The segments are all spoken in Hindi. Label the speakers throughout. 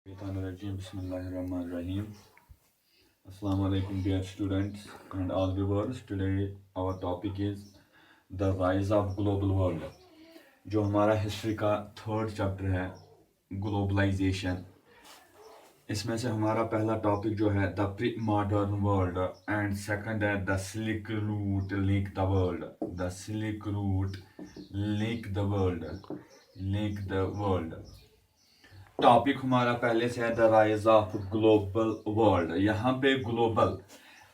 Speaker 1: Bismillahirrahmanirrahim. Assalamu alaikum dear students and all viewers. Today our topic is the rise of global world. जो हमारा हिस्ट्री का थर्ड चैप्टर है ग्लोबलाइजेशन, इसमें से हमारा पहला टॉपिक जो है the pre modern world and second है the silk route link the world. The silk route link the world. Topic हमारा पहले से है the rise of global world. यहाँ पे ग्लोबल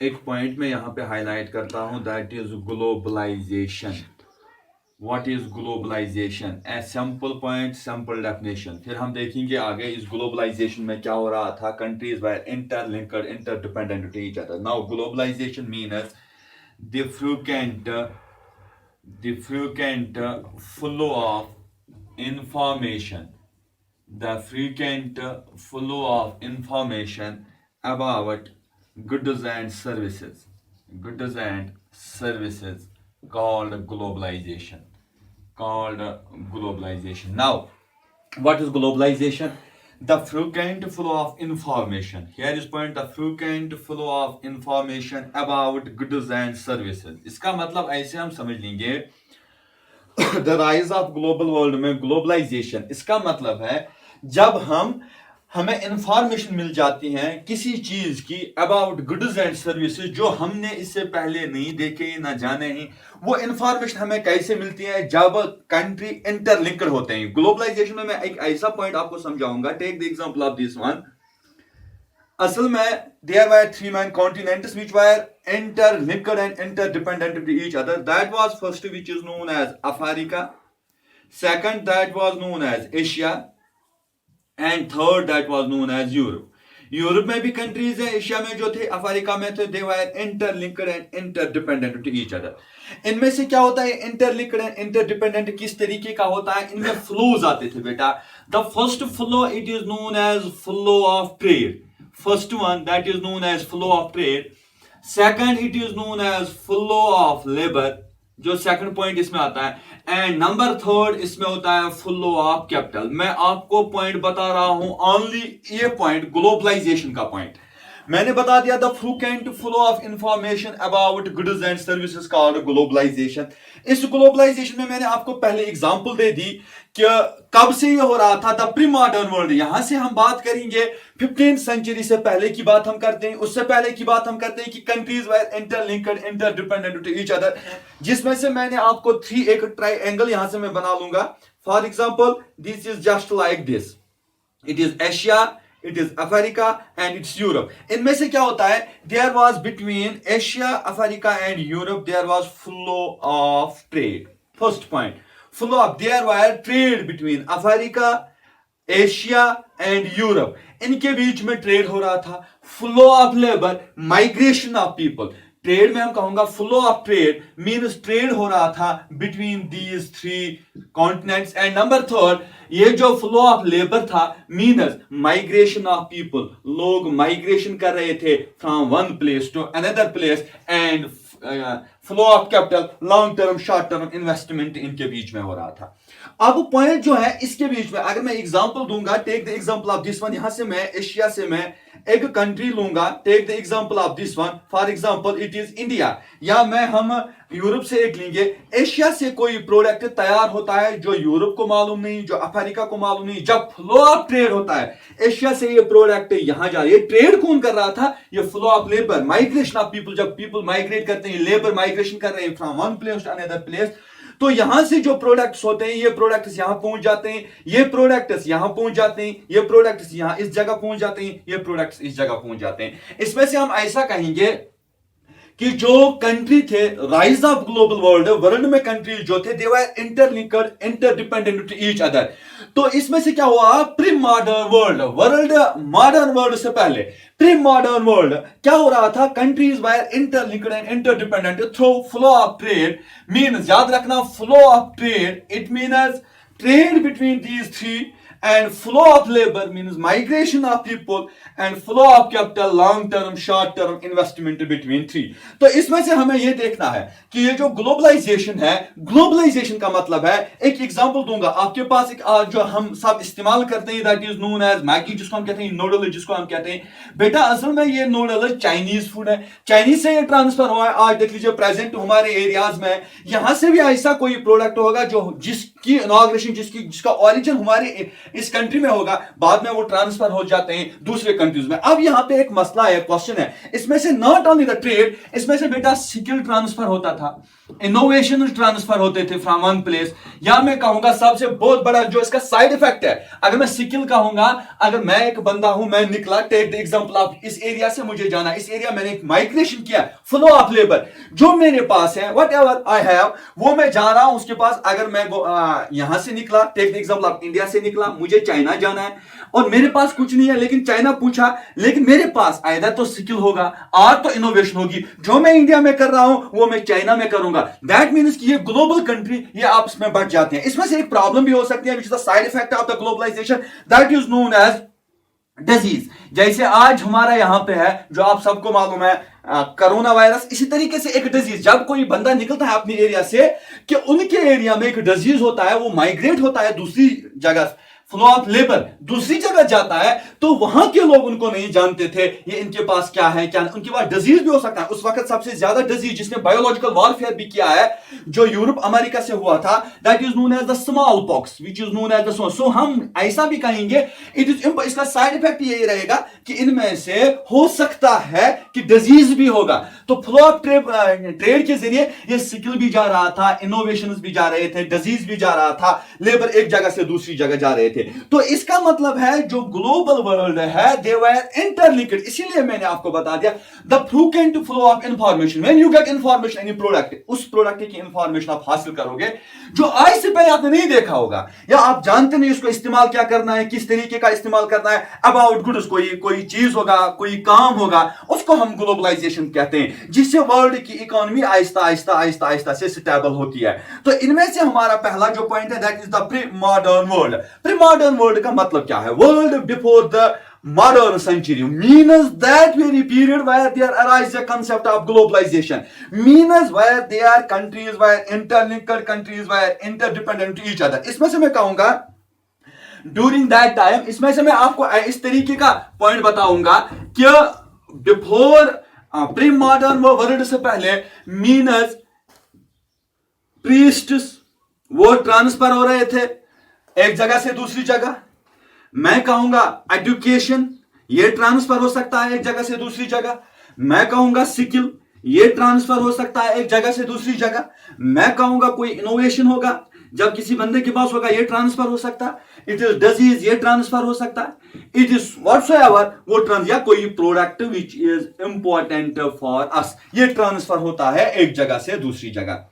Speaker 1: एक पॉइंट में यहाँ पे हाईलाइट करता हूँ, that is globalization. What is globalization? A simple point, simple definition. फिर हम देखेंगे आगे इस ग्लोबलाइजेशन में क्या हो रहा था. Countries were interlinked, interdependent to each other. Now globalization means the frequent flow of information, the frequent flow of information about goods and services called globalization. Now what is globalization? The frequent flow of information. Here is point, the frequent flow of information about goods and services. इसका मतलब ऐसे हम समझ लेंगे the rise of global world में ग्लोबलाइजेशन इसका मतलब है जब हमें इंफॉर्मेशन मिल जाती है किसी चीज की अबाउट गुड्स एंड सर्विसेज जो हमने इससे पहले नहीं देखे ना जाने हैं. वो इंफॉर्मेशन हमें कैसे मिलती है? जब कंट्री इंटरलिंक्ड होते हैं. ग्लोबलाइजेशन में मैं एक ऐसा पॉइंट आपको समझाऊंगा. Take the example of this one. असल में there were three main continents which were interlinked and interdependent to each other. That was first which is known as Africa, second that was known as Asia, and third that was known as Europe. Europe में भी कंट्रीज है, एशिया में जो थे, अफ्रीका में थे, they were interlinked and interdependent to each other. इनमें से क्या होता है इंटरलिंक्ड एंड इंटरडिपेंडेंट किस तरीके का होता है? इनमें फ्लोज आते थे बेटा. The first flow it is known as flow of trade. First one that is known as flow of trade. Second it is known as flow of labour, जो सेकंड पॉइंट इसमें आता है. एंड नंबर थर्ड इसमें होता है फ्लो ऑफ कैपिटल. मैं आपको पॉइंट बता रहा हूं, ओनली ये पॉइंट ग्लोबलाइजेशन का पॉइंट मैंने बता दिया. The frequent flow of information about goods and services called globalization. इस ग्लोबलाइजेशन में मैंने आपको पहले एग्जांपल दे दी कि कब से ये हो रहा था. द प्री मॉडर्न वर्ल्ड, यहां से हम बात करेंगे 15th सेंचुरी से पहले की बात हम करते हैं. उससे पहले की बात हम करते हैं कि countries were interlinked interdependent to each other, जिसमें से मैंने आपको एक ट्राइंगल यहां से मैं बना लूंगा. For example this is just like this. It is Asia, it is Africa and it's Europe. इनमें से क्या होता है? There was between Asia, Africa and Europe there was flow of trade. First point, flow of, there were trade between Africa, Asia and Europe. इनके बीच में ट्रेड हो रहा था. Flow of labour, migration of people. Trade में हम कहूंगा flow of trade means trade हो रहा था between these three continents. And number third, ये जो फ्लो ऑफ लेबर था मीन्स माइग्रेशन ऑफ पीपल. लोग माइग्रेशन कर रहे थे from one place to another place. And flow of capital, long term short term investment इनके बीच में हो रहा था. अब पॉइंट जो है इसके बीच में अगर मैं एग्जांपल दूंगा, take the example of this one. यहां से मैं एशिया से मैं एक कंट्री लूंगा. Take the example of this one. For example it is India. या हम यूरोप से एक लेंगे. एशिया से कोई प्रोडक्ट तैयार होता है जो यूरोप को मालूम नहीं, जो अफ्रीका को मालूम नहीं. जब फ्लो ऑफ ट्रेड होता है, एशिया से ये प्रोडक्ट यहां जा रही है. ट्रेड कौन कर रहा था? ये flow of labour, migration of people. जब पीपल माइग्रेट करते हैं, लेबर माइग्रेशन कर रहे हैं from one place to another place, तो यहां से जो प्रोडक्ट्स होते हैं ये प्रोडक्ट्स यहां पहुंच जाते हैं, ये प्रोडक्ट्स यहां पहुंच जाते हैं, ये प्रोडक्ट्स यहां इस जगह पहुंच जाते हैं, ये प्रोडक्ट्स इस जगह पहुंच जाते हैं. इसमें से हम ऐसा कहेंगे कि जो कंट्री थे राइज ऑफ ग्लोबल वर्ल्ड में कंट्रीज जो थे they were interlinked interdependent to each other. तो इसमें से क्या हुआ? Pre modern world modern world से पहले प्री मॉडर्न वर्ल्ड क्या हो रहा था? Countries were interlinked and interdependent through flow of trade. Means याद रखना, flow of trade it means trade between these three and flow of labor means migration of people and flow of capital long term short term investment between three. तो इसमें से हमें यह देखना है कि ये जो ग्लोबलाइजेशन है, ग्लोबलाइजेशन का मतलब है, एक एग्जांपल दूंगा आपके पास, एक जो हम सब इस्तेमाल करते हैं that is known as Maggi, जिसको हम कहते हैं नूडल, जिसको हम कहते हैं बेटा असल में ये नूडल चाइनीज फूड है, चाइनीज से ये ट्रांसफर हुआ है। आज देख लीजिए प्रेजेंट हमारे एरियाज में यहां से भी ऐसा कोई प्रोडक्ट होगा जो जिसकी इनॉग्रेशन जिसका ओरिजिन हमारे इस कंट्री में होगा, बाद में वो ट्रांसफर हो जाते हैं दूसरे कंट्रीज में। अब यहां पे एक मसला है, क्वेश्चन है, इसमें से नॉट ओनली द ट्रेड, इसमें से बेटा स्किल ट्रांसफर होता था, इनोवेशन ट्रांसफर होते थे फ्रॉम वन प्लेस, या मैं कहूंगा सबसे बहुत बड़ा जो इसका साइड इफेक्ट है, अगर मैं स्किल कहूंगा, अगर मैं एक बंदा हूं, मैं निकला, टेक द एग्जांपल ऑफ इस एरिया से मुझे जाना, इस एरिया मैंने एक माइग्रेशन किया, फ्लो ऑफ लेबर जो मेरे पास है, वट एवर आई हैव, वो मैं जा रहा हूं उसके पास। अगर मैं यहां से निकला, take the example of India से निकला, मुझे चाइना जाना है और मेरे पास कुछ नहीं है, लेकिन चाइना पूछा, लेकिन मेरे पास आइदर तो स्किल होगा और तो इनोवेशन होगी, जो मैं इंडिया में कर रहा हूं वो मैं चाइना में करूंगा। दैट मीन्स कि ये ग्लोबल कंट्री ये आपस में बढ़ जाते हैं। इसमें से एक प्रॉब्लम भी हो सकती है which is the side effect of the globalization, that is known as disease. जैसे आज हमारा यहां पे है, जो आप सबको मालूम है, कोरोना वायरस, इसी तरीके से एक डिजीज, जब कोई बंदा निकलता है अपनी एरिया से कि उनके एरिया में एक डिजीज होता है, वो माइग्रेट होता है दूसरी जगह, फ्लो ऑफ लेबर दूसरी जगह जाता है, तो वहां के लोग उनको नहीं जानते थे ये इनके पास क्या है, क्या उनके पास डिजीज भी हो सकता है। उस वक्त सबसे ज्यादा डिजीज जिसने बायोलॉजिकल वॉरफेयर भी किया है, जो यूरोप अमेरिका से हुआ था, that is known as the smallpox, which is known as the small. So हम ऐसा भी कहेंगे, इट इज इसका साइड इफेक्ट यही रहेगा कि इनमें से हो सकता है कि डिजीज भी होगा। तो फ्लो ऑफ ट्रेड के जरिए ये स्किल भी जा रहा था, इनोवेशन भी जा रहे थे, डिजीज भी जा रहा था, लेबर एक जगह से दूसरी जगह जा रहे थे। तो इसका मतलब है जो ग्लोबल वर्ल्ड है, दे वर इंटरलिंक्ड। इसीलिए मैंने आपको बता दिया the frequent flow of information, when you get information any product, उस प्रोडक्ट की इंफॉर्मेशन आप हासिल करोगे जो आज से पहले आपने नहीं देखा होगा, या आप जानते नहीं उसको इस्तेमाल क्या करना है, किस तरीके का इस्तेमाल करना है। अबाउट गुड्स, कोई चीज होगा, कोई काम होगा, उसको हम ग्लोबलाइजेशन कहते हैं, जिससे वर्ल्ड की इकोनॉमी आहिस्ता आहिस्ता आहिस्ता आहिस्ता से स्टेबल होती है। तो इनमें से हमारा पहला जो पॉइंट है, that is the pre modern world. Pre modern world का मतलब क्या है? World before the modern century means that very period where there arise the concept of globalization, means where they are countries where interlinked, countries where interdependent to each other। इसमें से मैं कहूंगा ड्यूरिंग दैट टाइम, इसमें से मैं आपको इस तरीके का पॉइंट बताऊंगा कि बिफोर प्री मॉडर्न वर्ल्ड से पहले मीनस प्रीस्ट्स वो ट्रांसफर हो रहे थे एक जगह से दूसरी जगह। मैं कहूंगा एजुकेशन ये ट्रांसफर हो सकता है एक जगह से दूसरी जगह। मैं कहूंगा स्किल ये ट्रांसफर हो सकता है एक जगह से दूसरी जगह। मैं कहूंगा कोई इनोवेशन होगा, जब किसी बंदे के पास होगा ये ट्रांसफर हो सकता है। इट इज डिजीज ये ट्रांसफर हो सकता है। इट इज व्हाटसोएवर वो ट्रांस, या कोई product which is important for us, ये ट्रांसफर होता है एक जगह से दूसरी जगह।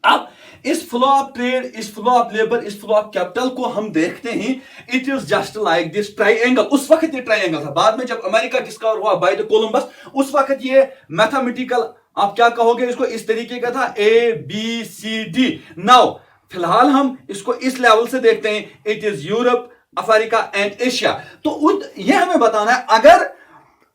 Speaker 1: अब इस फ्लो ऑफ ट्रेड, इस फ्लो ऑफ लेबर, इस फ्लो ऑफ कैपिटल को हम देखते हैं, it is just like this triangle. उस वक्त ये ट्राइंगल था, बाद में जब अमेरिका डिस्कवर हुआ बाय द कोलंबस, उस वक्त ये मैथमेटिकल, आप क्या कहोगे इसको, इस तरीके का था, ABCD। नाउ फिलहाल हम इसको इस लेवल से देखते हैं, it is Europe, Africa and Asia. तो ये हमें बताना है, अगर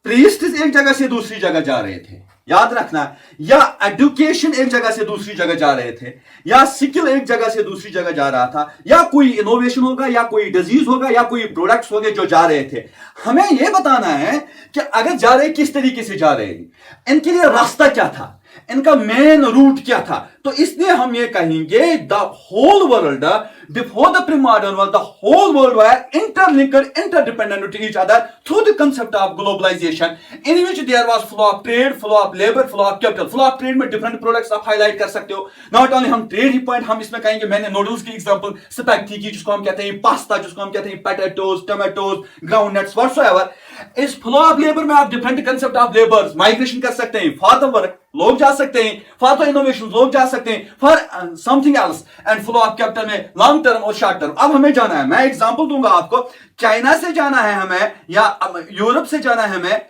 Speaker 1: प्रीस्ट एक जगह से दूसरी जगह जा रहे थे, याद रखना, या एजुकेशन एक जगह से दूसरी जगह जा रहे थे, या स्किल एक जगह से दूसरी जगह जा रहा था, या कोई इनोवेशन होगा, या कोई डिजीज होगा, या कोई प्रोडक्ट्स होंगे जो जा रहे थे, हमें यह बताना है कि अगर जा रहे किस तरीके से जा रहे हैं, इनके लिए रास्ता क्या था, इनका मेन रूट क्या था। तो इसलिए हम ये कहेंगे the whole world before the pre modern world, the whole world were interlinked, interdependent to each other through the concept of globalization, in which there was flow of trade, flow of labour, flow of capital. Flow of trade में डिफरेंट प्रोडक्ट्स आप हाईलाइट कर सकते हो, नॉट ओनली हम ट्रेड ही पॉइंट, हम इसमें कहेंगे, मैंने नूडल्स की एग्जांपल स्पैगेटी की, जिसको हम कहते हैं पास्ता, जिसको हम कहते हैं पोटैटोज, टोमेटोज, ग्राउंडनट्स, व्हाटसोएवर। इस फ्लो ऑफ लेबर में आप different concept of labours, migration कर सकते हैं, फॉर द वर्क लोग जा सकते हैं, फॉर द इनोवेशन लोग जा सकते हैं, for something else, and flow of capital में लॉन्ग टर्म और शॉर्ट टर्म। अब हमें जाना है, मैं एग्जांपल दूंगा आपको, चाइना से जाना है हमें, या यूरोप से जाना है हमें,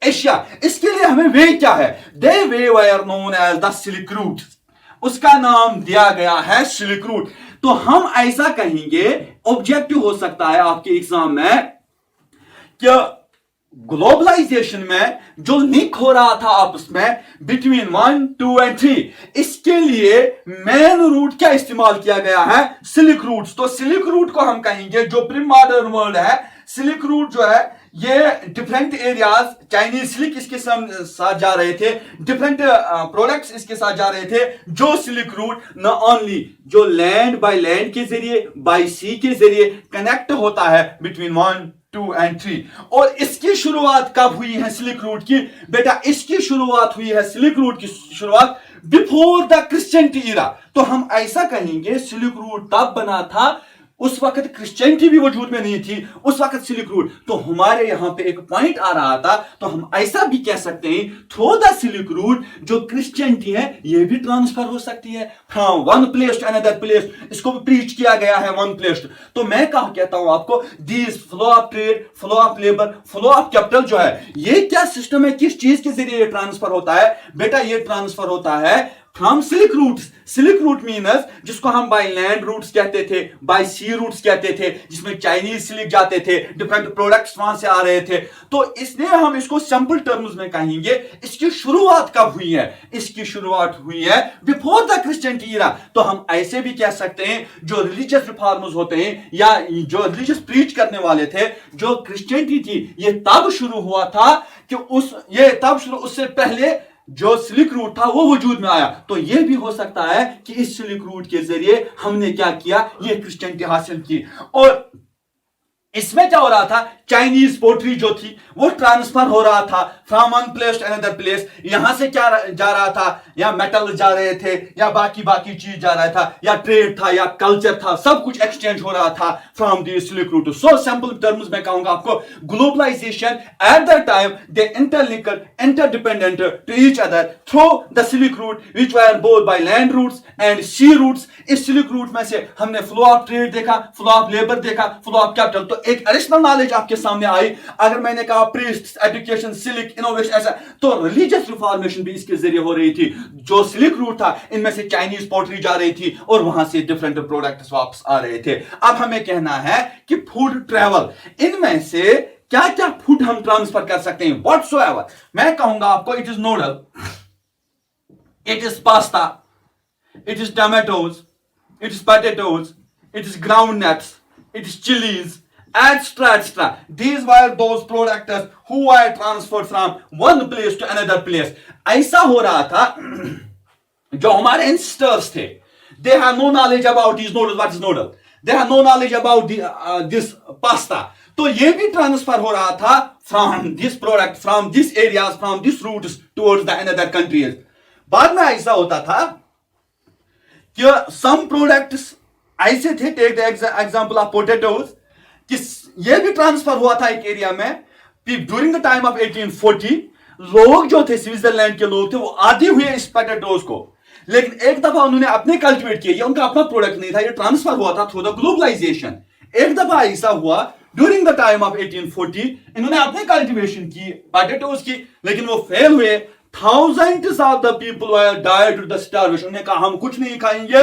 Speaker 1: एशिया। इसके लिए हमें वे क्या है, दे वे were known as the silk route.
Speaker 2: उसका नाम दिया गया है सिल्क रूट। तो हम ऐसा कहेंगे, ऑब्जेक्टिव हो सकता है आपके एग्जाम में, कि ग्लोबलाइजेशन में जो लिंक हो रहा था आपस में बिटवीन 1, 2 एंड 3, इसके लिए मेन रूट क्या इस्तेमाल किया गया है? Silk route. तो सिल्क रूट को हम कहेंगे, जो प्री मॉडर्न वर्ल्ड है, सिल्क रूट जो है ये डिफरेंट एरियाज, चाइनीज सिल्क इसके साथ जा रहे थे, डिफरेंट प्रोडक्ट्स इसके साथ जा रहे थे। जो सिल्क रूट न ओनली जो लैंड बाय लैंड के जरिए, बाय सी के जरिए कनेक्ट होता है बिटवीन 1, 2 एंड 3। और इसकी शुरुआत कब हुई है सिल्क रूट की? बेटा इसकी शुरुआत हुई है, सिल्क रूट की शुरुआत बिफोर द क्रिश्चियनिटी इरा। तो हम ऐसा कहेंगे सिल्क रूट तब बना था, उस वक्त क्रिश्चियनिटी भी वजूद में नहीं थी, उस वक्त सिल्क रूट। तो हमारे यहां पे एक पॉइंट आ रहा था, तो हम ऐसा भी कह सकते हैं थ्रू द सिल्क रूट जो क्रिश्चियनिटी है ये भी ट्रांसफर हो सकती है from one place to another place. इसको भी प्रीच किया गया है वन प्लेस टू। तो मैं कहा कहता हूं आपको, this flow of trade, flow of labour, flow of capital जो है, ये क्या सिस्टम है, किस चीज के जरिए ये ट्रांसफर होता है? बेटा ये ट्रांसफर होता है from silk routes. Silk route means जिसको हम बाय लैंड रूट्स कहते थे, बाय सी रूट्स कहते थे, जिसमें चाइनीज सिल्क जाते थे, डिफरेंट प्रोडक्ट्स वहां से आ रहे थे। तो इसलिए हम इसको सिंपल टर्म्स में कहेंगे, इसकी शुरुआत कब हुई है? इसकी शुरुआत हुई है बिफोर द क्रिश्चियनिटी इरा। तो हम ऐसे भी कह सकते हैं, जो रिलीजियस रिफॉर्मर्स होते हैं या जो रिलीजियस प्रीच करने वाले थे, जो क्रिश्चियनिटी थी, ये तब शुरू हुआ था कि उससे पहले जो सिल्क रूट था वो वजूद में आया। तो यह भी हो सकता है कि इस सिल्क रूट के जरिए हमने क्या किया, ये क्रिश्चियनिटी हासिल की। और इसमें क्या हो रहा था, चाइनीज पोट्री जो थी वो ट्रांसफर हो रहा था from one place to another place. यहां से क्या जा रहा था, या मेटल जा रहे थे, या बाकी चीज जा रहा था, या ट्रेड था, या कल्चर था, सब कुछ एक्सचेंज हो रहा था from the silk route. So simple terms में कहूंगा आपको, globalization at the time they interlinked, interdependent to each other through the silk route which were both by land routes and sea routes. इस सिल्क रूट में से हमने फ्लो ऑफ ट्रेड देखा, फ्लो ऑफ लेबर देखा, फ्लो ऑफ कैपिटल। तो एक एडिशनल नॉलेज आपके सामने आई। अगर मैंने कहा प्रीस्ट, एजुकेशन, सिल्क, इनोवेशन, ऐसा, तो रिलीजियस रिफॉर्मेशन भी इसके जरिए हो रही थी। जो सिल्क रूट था, इनमें से चाइनीज पोट्री जा रही थी और वहां से डिफरेंट प्रोडक्ट्स वापस आ रहे थे। अब हमें कहना है कि फूड ट्रेवल, इनमें से क्या क्या फूड हम ट्रांसफर कर सकते हैं व्हाटसोएवर। मैं कहूंगा आपको, it is noodle, it is pasta, it is tomatoes, it is potatoes, it is groundnuts, it is chilies, etc. These were those products who were transferred from one place to another place. ऐसा हो रहा था, जो हमारे ancestors थे, they have no knowledge about these noodles. What is noodle? They have no knowledge about this pasta. तो ये भी ट्रांसफर हो रहा था from this product, from this areas, from this routes towards the another countries. बाद में ऐसा होता था कि सम प्रोडक्ट्स ऐसे थे, take the example of potatoes, कि ये भी ट्रांसफर हुआ था एक एरिया में ड्यूरिंग द टाइम ऑफ 1840। लोग जो थे, स्विट्जरलैंड के लोग थे, वो आदि हुए इस पोटैटोज को, लेकिन एक दफा उन्होंने अपने कल्टिवेट किए, ये उनका अपना प्रोडक्ट नहीं था, ये ट्रांसफर हुआ था थ्रू द ग्लोबलाइजेशन। एक दफा ऐसा हुआ ड्यूरिंग द टाइम ऑफ 1840, इन्होंने अपने कल्टिवेशन की पोटैटोज की, लेकिन वो फेल हुए। Thousands of the people were died to the starvation. उन्हें कहा हम कुछ नहीं खाएंगे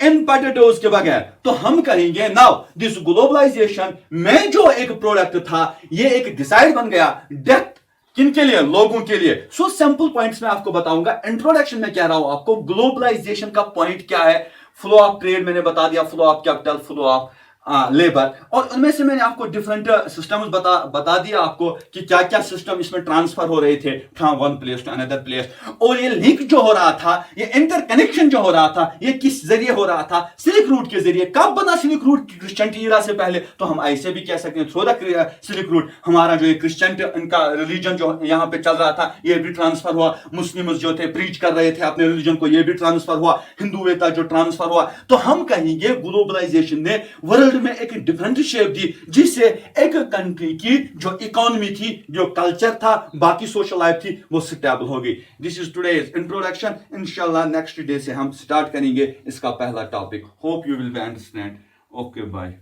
Speaker 2: इन पोटैटोज के बगैर। तो हम कहेंगे नाउ दिस ग्लोबलाइजेशन में जो एक प्रोडक्ट था, ये एक डिसाइड बन गया डेथ किनके लिए, लोगों के लिए। सो सिंपल पॉइंट्स में आपको बताऊंगा, इंट्रोडक्शन में कह रहा हूं आपको ग्लोबलाइजेशन का पॉइंट क्या है। फ्लो ऑफ ट्रेड मैंने बता दिया, flow of capital, flow of labour, और उनमें से मैंने आपको डिफरेंट सिस्टम्स बता दिया आपको कि क्या क्या सिस्टम इसमें ट्रांसफर हो रहे थे from one place to another place. और ये लिंक जो हो रहा था, ये इंटरकनेक्शन जो हो रहा था, ये किस जरिए हो रहा था, सिल्क रूट के जरिए। कब बना सिल्क रूट? क्रिश्चियनिटी इरा से पहले। तो हम ऐसे भी कह सकते हैं थ्रू द सिल्क रूट हमारा जो क्रिश्चियन इनका रिलीजन जो यहाँ पे चल रहा था, ये भी ट्रांसफर हुआ। मुस्लिम्स जो थे प्रीच कर रहे थे अपने रिलीजन को, ये भी ट्रांसफर हुआ। हिंदुवेता जो ट्रांसफर हुआ। तो हम कहेंगे ग्लोबलाइजेशन ने वर्ल्ड में एक डिफरेंट शेप दी, जिससे एक कंट्री की जो इकोनॉमी थी, जो कल्चर था, बाकी सोशल लाइफ थी, वो स्टेबल हो गई। This is today's introduction. इंशाल्लाह नेक्स्ट डे से हम स्टार्ट करेंगे इसका पहला topic. Hope you will be understand. Okay bye.